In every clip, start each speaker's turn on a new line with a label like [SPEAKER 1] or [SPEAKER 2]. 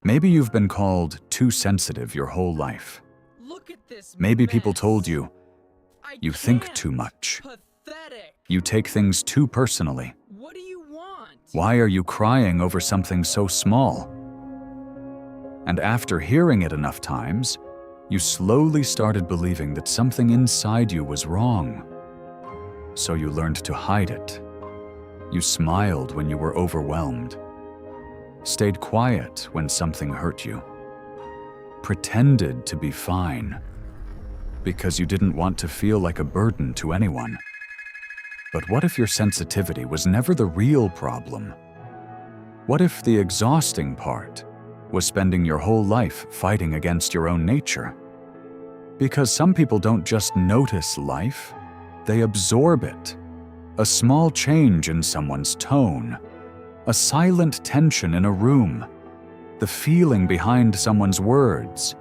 [SPEAKER 1] Maybe you've been called too sensitive your whole life.
[SPEAKER 2] Look at this
[SPEAKER 1] Maybe
[SPEAKER 2] mess.
[SPEAKER 1] people told you, you think
[SPEAKER 2] can't.
[SPEAKER 1] too much.
[SPEAKER 2] Pathetic.
[SPEAKER 1] You take things too personally.
[SPEAKER 2] What do you want?
[SPEAKER 1] Why are you crying over something so small? And after hearing it enough times, you slowly started believing that something inside you was wrong. So you learned to hide it. You smiled when you were overwhelmed. Stayed quiet when something hurt you. Pretended to be fine because you didn't want to feel like a burden to anyone. But what if your sensitivity was never the real problem? What if the exhausting part was spending your whole life fighting against your own nature? Because some people don't just notice life, they absorb it. A small change in someone's tone, a silent tension in a room, the feeling behind someone's words,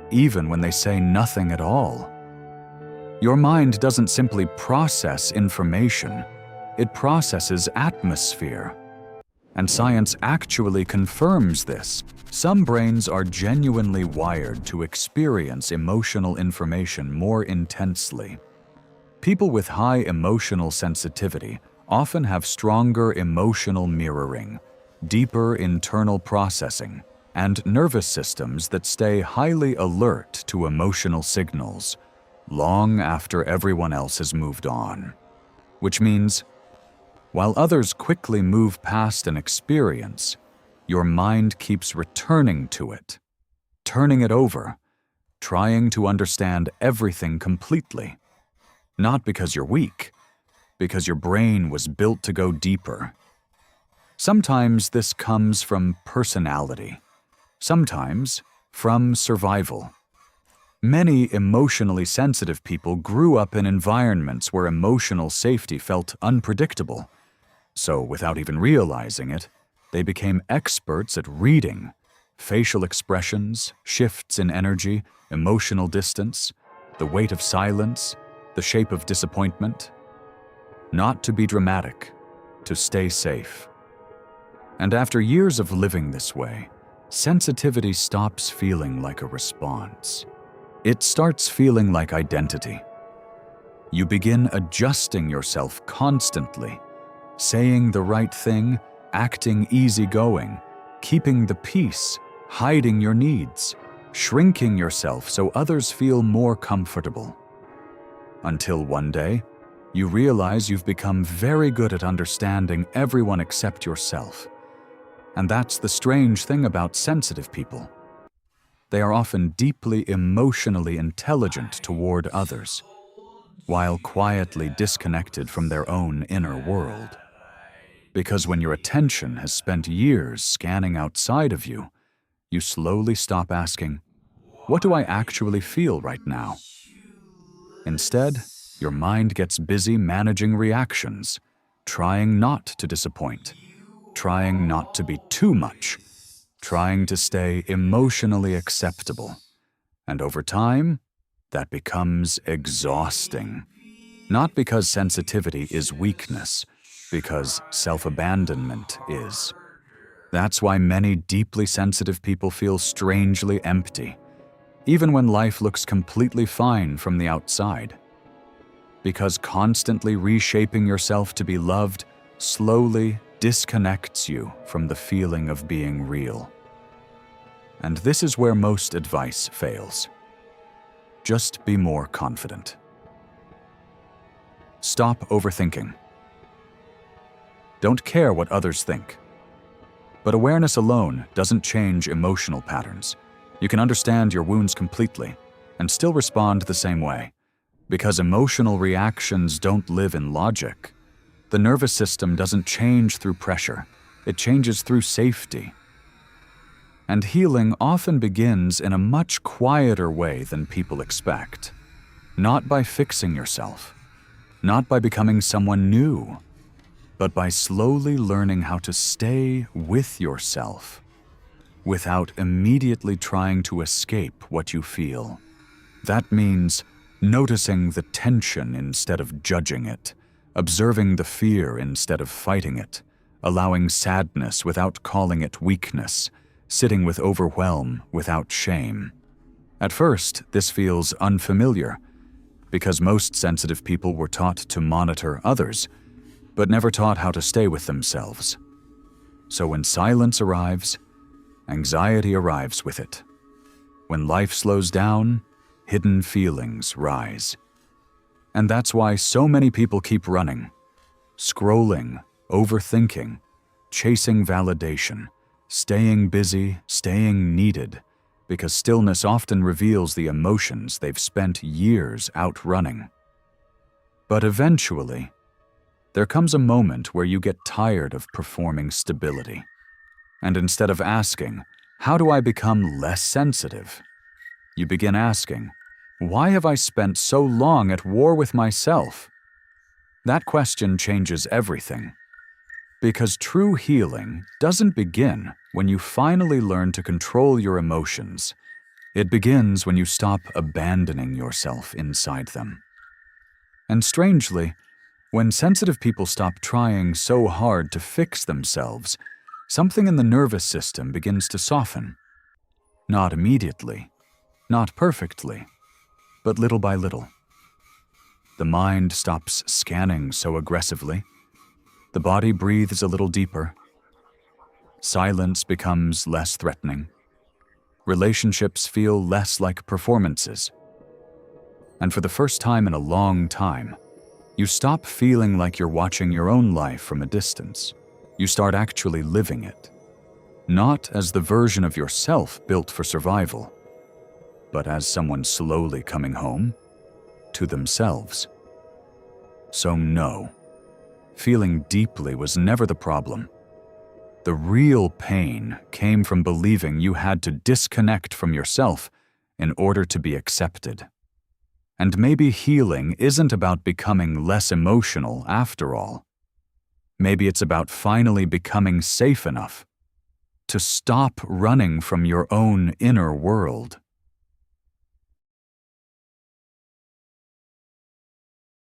[SPEAKER 1] even when they say nothing at all. Your mind doesn't simply process information, it processes atmosphere. And science actually confirms this. Some brains are genuinely wired to experience emotional information more intensely. People with high emotional sensitivity often have stronger emotional mirroring, deeper internal processing, and nervous systems that stay highly alert to emotional signals long after everyone else has moved on. Which means, while others quickly move past an experience, your mind keeps returning to it, turning it over, trying to understand everything completely. Not because you're weak, because your brain was built to go deeper. Sometimes this comes from personality, sometimes from survival. Many emotionally sensitive people grew up in environments where emotional safety felt unpredictable. So, without even realizing it, they became experts at reading facial expressions, shifts in energy, emotional distance, the weight of silence, the shape of disappointment. Not to be dramatic, to stay safe. And after years of living this way, sensitivity stops feeling like a response. It starts feeling like identity. You begin adjusting yourself constantly, saying the right thing, acting easygoing, keeping the peace, hiding your needs, shrinking yourself so others feel more comfortable. Until one day, you realize you've become very good at understanding everyone except yourself. And that's the strange thing about sensitive people. They are often deeply emotionally intelligent toward others, while quietly disconnected from their own inner world. Because when your attention has spent years scanning outside of you, you slowly stop asking, "What do I actually feel right now?" Instead, your mind gets busy managing reactions, trying not to disappoint, trying not to be too much, trying to stay emotionally acceptable. And over time, that becomes exhausting. Not because sensitivity is weakness, because self-abandonment is. That's why many deeply sensitive people feel strangely empty, even when life looks completely fine from the outside. Because constantly reshaping yourself to be loved slowly disconnects you from the feeling of being real. And this is where most advice fails. Just be more confident. Stop overthinking. Don't care what others think. But awareness alone doesn't change emotional patterns. You can understand your wounds completely and still respond the same way. Because emotional reactions don't live in logic. The nervous system doesn't change through pressure. It changes through safety. And healing often begins in a much quieter way than people expect. Not by fixing yourself, not by becoming someone new, but by slowly learning how to stay with yourself without immediately trying to escape what you feel. That means noticing the tension instead of judging it, observing the fear instead of fighting it, allowing sadness without calling it weakness, sitting with overwhelm without shame. At first, this feels unfamiliar, because most sensitive people were taught to monitor others, but never taught how to stay with themselves. So when silence arrives, anxiety arrives with it. When life slows down, hidden feelings rise. And that's why so many people keep running, scrolling, overthinking, chasing validation, staying busy, staying needed, because stillness often reveals the emotions they've spent years outrunning. But eventually, there comes a moment where you get tired of performing stability. And instead of asking, "How do I become less sensitive?" you begin asking, "Why have I spent so long at war with myself?" That question changes everything. Because true healing doesn't begin when you finally learn to control your emotions. It begins when you stop abandoning yourself inside them. And strangely, when sensitive people stop trying so hard to fix themselves, something in the nervous system begins to soften. Not immediately, not perfectly, but little by little. The mind stops scanning so aggressively. The body breathes a little deeper. Silence becomes less threatening. Relationships feel less like performances. And for the first time in a long time, you stop feeling like you're watching your own life from a distance. You start actually living it. Not as the version of yourself built for survival, but as someone slowly coming home to themselves. So no, feeling deeply was never the problem. The real pain came from believing you had to disconnect from yourself in order to be accepted. And maybe healing isn't about becoming less emotional after all. Maybe it's about finally becoming safe enough to stop running from your own inner world.